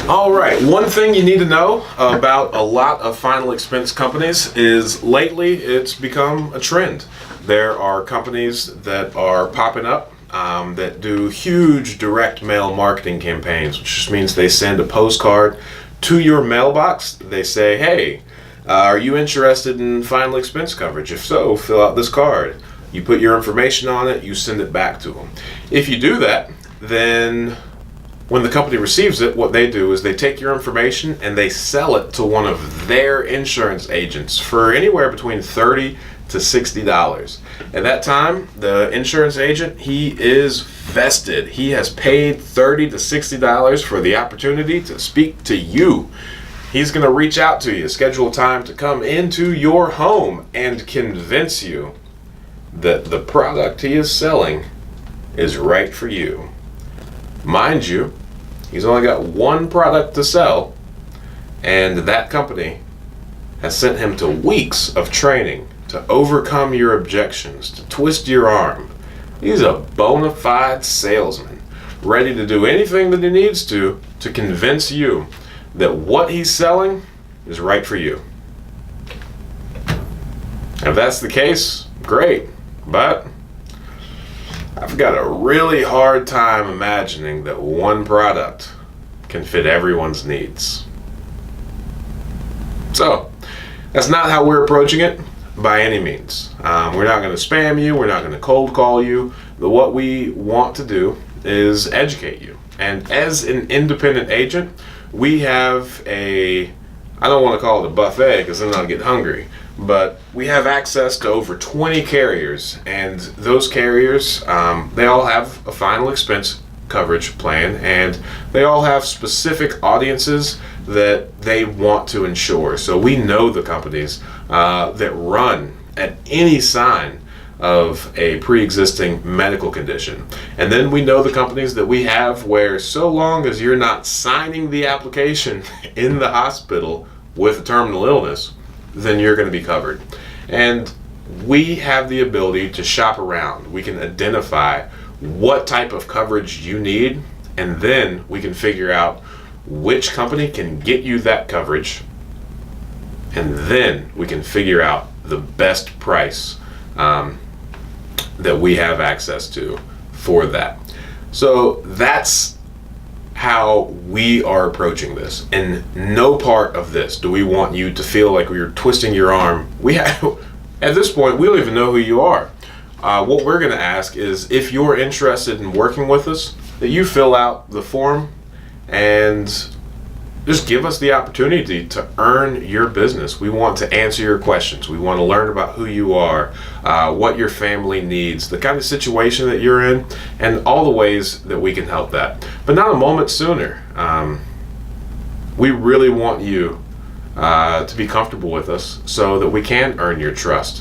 All right, one thing you need to know about a lot of final expense companies is lately it's become a trend. There are companies that are popping up that do huge direct mail marketing campaigns, which just means they send a postcard to your mailbox. They say, hey, are you interested in final expense coverage? If so, fill out this card. You put your information on it, you send it back to them. If you do that, then when the company receives it, what they do is they take your information and they sell it to one of their insurance agents for anywhere between $30 to $60. At that time, the insurance agent, he is vested. He has paid $30 to $60 for the opportunity to speak to you. He's going to reach out to you, schedule time to come into your home and convince you that the product he is selling is right for you. Mind you, he's only got one product to sell, and that company has sent him to weeks of training to overcome your objections, to twist your arm. He's a bona fide salesman, ready to do anything that he needs to convince you that what he's selling is right for you. If that's the case, great, but I've got a really hard time imagining that one product can fit everyone's needs. So, that's not how we're approaching it by any means. We're not going to spam you, we're not going to cold call you. What we want to do is educate you. And as an independent agent, we have I don't want to call it a buffet because then I'll get hungry, but we have access to over 20 carriers, and those carriers, they all have a final expense coverage plan, and they all have specific audiences that they want to insure. So we know the companies that run at any sign of a pre-existing medical condition. And then we know the companies that we have where so long as you're not signing the application in the hospital with a terminal illness, then you're going to be covered. And we have the ability to shop around. We can identify what type of coverage you need, and then we can figure out which company can get you that coverage, and then we can figure out the best price that we have access to for that. So that's how we are approaching this. In no part of this do we want you to feel like we're twisting your arm. At this point, we don't even know who you are. What we're going to ask is if you're interested in working with us, that you fill out the form and just give us the opportunity to earn your business. We want to answer your questions. We want to learn about who you are, what your family needs, the kind of situation that you're in, and all the ways that we can help that. But not a moment sooner. We really want you to be comfortable with us so that we can earn your trust.